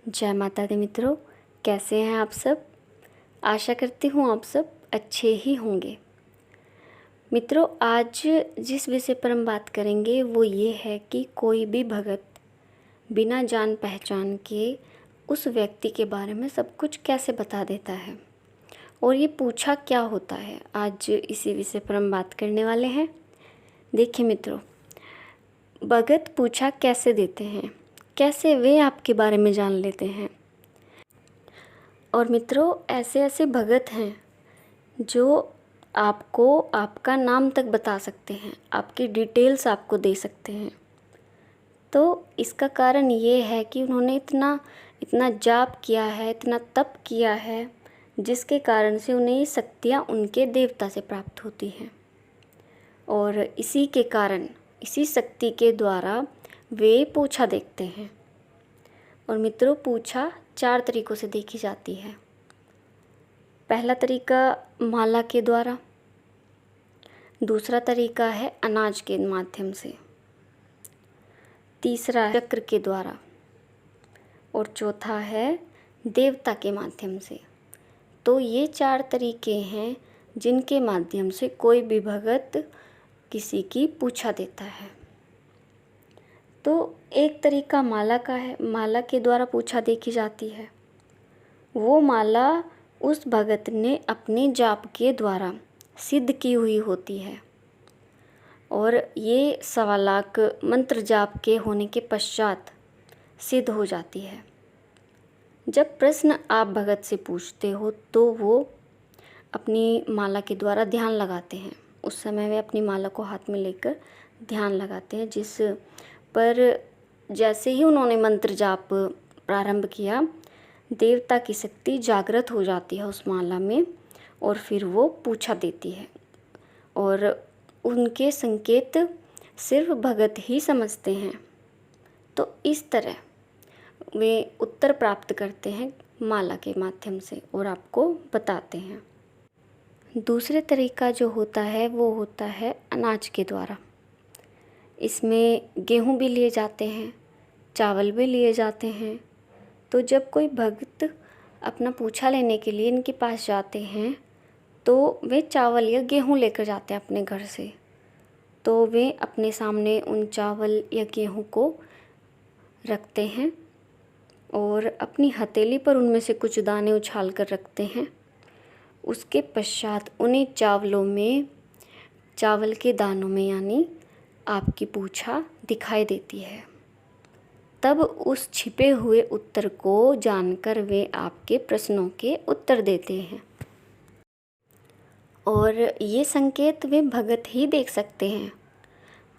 जय माता दी मित्रों, कैसे हैं आप सब। आशा करती हूँ आप सब अच्छे ही होंगे। मित्रों, आज जिस विषय पर हम बात करेंगे वो ये है कि कोई भी भगत बिना जान पहचान के उस व्यक्ति के बारे में सब कुछ कैसे बता देता है और ये पूछा क्या होता है। आज इसी विषय पर हम बात करने वाले हैं। देखिए मित्रों, भगत पूछा कैसे देते हैं, कैसे वे आपके बारे में जान लेते हैं। और मित्रों, ऐसे ऐसे भगत हैं जो आपको आपका नाम तक बता सकते हैं, आपकी डिटेल्स आपको दे सकते हैं। तो इसका कारण ये है कि उन्होंने इतना इतना जाप किया है, इतना तप किया है, जिसके कारण से उन्हें ये शक्तियाँ उनके देवता से प्राप्त होती हैं। और इसी के कारण, इसी शक्ति के द्वारा वे पूछा देखते हैं। और मित्रों, पूछा 4 तरीक़ों से देखी जाती है। पहला तरीका माला के द्वारा, दूसरा तरीका है अनाज के माध्यम से, तीसरा चक्र के द्वारा और चौथा है देवता के माध्यम से। तो ये 4 तरीके हैं जिनके माध्यम से कोई भी भगत किसी की पूछा देता है। तो एक तरीका माला का है, माला के द्वारा पूछा देखी जाती है। वो माला उस भगत ने अपने जाप के द्वारा सिद्ध की हुई होती है और ये 1.25 लाख मंत्र जाप के होने के पश्चात सिद्ध हो जाती है। जब प्रश्न आप भगत से पूछते हो तो वो अपनी माला के द्वारा ध्यान लगाते हैं। उस समय वे अपनी माला को हाथ में लेकर ध्यान लगाते हैं, जिस पर जैसे ही उन्होंने मंत्र जाप प्रारंभ किया, देवता की शक्ति जागृत हो जाती है उस माला में और फिर वो पूछा देती है। और उनके संकेत सिर्फ भगत ही समझते हैं। तो इस तरह वे उत्तर प्राप्त करते हैं माला के माध्यम से और आपको बताते हैं। दूसरे तरीका जो होता है वो होता है अनाज के द्वारा। इसमें गेहूँ भी लिए जाते हैं, चावल भी लिए जाते हैं। तो जब कोई भक्त अपना पूछा लेने के लिए इनके पास जाते हैं तो वे चावल या गेहूँ लेकर जाते हैं अपने घर से। तो वे अपने सामने उन चावल या गेहूँ को रखते हैं और अपनी हथेली पर उनमें से कुछ दाने उछाल कर रखते हैं। उसके पश्चात उन्हीं चावलों में, चावल के दानों में यानी आपकी पूछा दिखाई देती है। तब उस छिपे हुए उत्तर को जानकर वे आपके प्रश्नों के उत्तर देते हैं। और ये संकेत वे भगत ही देख सकते हैं।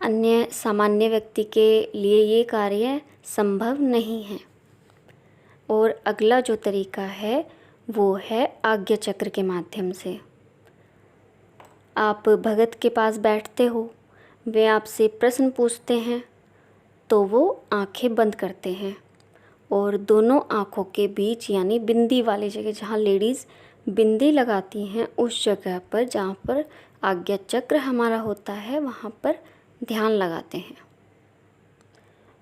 अन्य सामान्य व्यक्ति के लिए ये कार्य संभव नहीं है। और अगला जो तरीका है वो है आज्ञा चक्र के माध्यम से। आप भगत के पास बैठते हो, वे आपसे प्रश्न पूछते हैं तो वो आंखें बंद करते हैं और दोनों आँखों के बीच यानी बिंदी वाली जगह, जहाँ लेडीज़ बिंदी लगाती हैं, उस जगह पर जहाँ पर आज्ञा चक्र हमारा होता है वहाँ पर ध्यान लगाते हैं।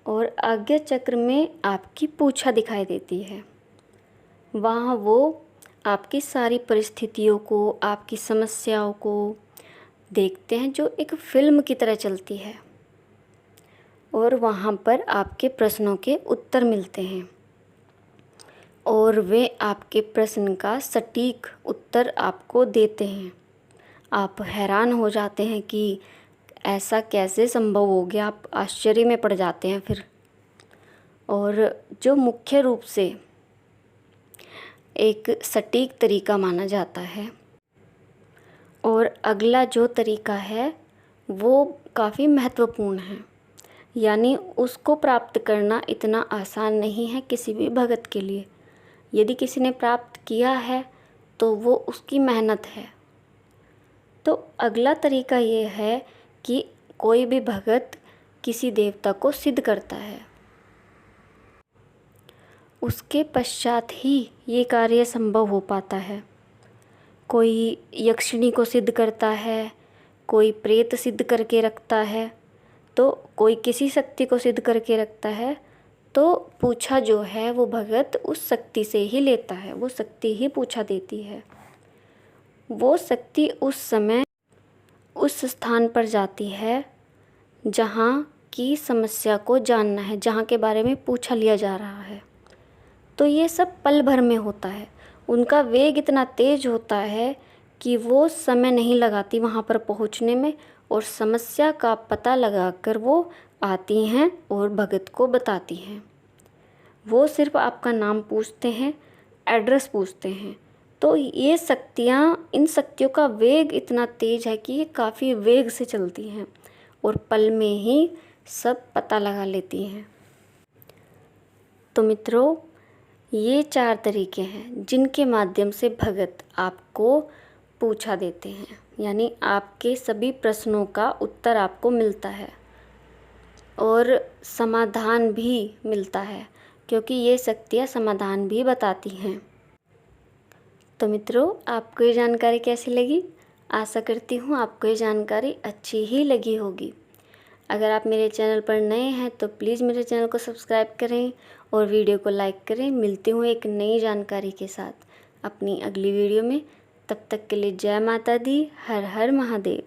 और आज्ञा चक्र में आपकी पूछा दिखाई देती है। वहाँ वो आपकी सारी परिस्थितियों को, आपकी समस्याओं को देखते हैं जो एक फिल्म की तरह चलती है और वहाँ पर आपके प्रश्नों के उत्तर मिलते हैं और वे आपके प्रश्न का सटीक उत्तर आपको देते हैं। आप हैरान हो जाते हैं कि ऐसा कैसे संभव हो गया, आप आश्चर्य में पड़ जाते हैं फिर। और जो मुख्य रूप से एक सटीक तरीका माना जाता है। और अगला जो तरीका है वो काफ़ी महत्वपूर्ण है, यानी उसको प्राप्त करना इतना आसान नहीं है किसी भी भगत के लिए। यदि किसी ने प्राप्त किया है तो वो उसकी मेहनत है। तो अगला तरीका ये है कि कोई भी भगत किसी देवता को सिद्ध करता है, उसके पश्चात ही ये कार्य संभव हो पाता है। कोई यक्षिणी को सिद्ध करता है, कोई प्रेत सिद्ध करके रखता है, तो कोई किसी शक्ति को सिद्ध करके रखता है, तो पूछा जो है वो भगत उस शक्ति से ही लेता है, वो शक्ति ही पूछा देती है। वो शक्ति उस समय उस स्थान पर जाती है जहाँ की समस्या को जानना है, जहाँ के बारे में पूछा लिया जा रहा है। तो ये सब पल भर में होता है। उनका वेग इतना तेज होता है कि वो समय नहीं लगाती वहाँ पर पहुँचने में, और समस्या का पता लगाकर वो आती हैं और भगत को बताती हैं। वो सिर्फ आपका नाम पूछते हैं, एड्रेस पूछते हैं। तो ये शक्तियाँ, इन शक्तियों का वेग इतना तेज है कि ये काफ़ी वेग से चलती हैं और पल में ही सब पता लगा लेती हैं। तो मित्रों, ये 4 तरीके हैं जिनके माध्यम से भगत आपको पूछा देते हैं, यानी आपके सभी प्रश्नों का उत्तर आपको मिलता है और समाधान भी मिलता है, क्योंकि ये शक्तियाँ समाधान भी बताती हैं। तो मित्रों, आपको ये जानकारी कैसी लगी? आशा करती हूँ आपको ये जानकारी अच्छी ही लगी होगी। अगर आप मेरे चैनल पर नए हैं तो प्लीज़ मेरे चैनल को सब्सक्राइब करें और वीडियो को लाइक करें। मिलती हूँ एक नई जानकारी के साथ अपनी अगली वीडियो में। तब तक के लिए जय माता दी, हर हर महादेव।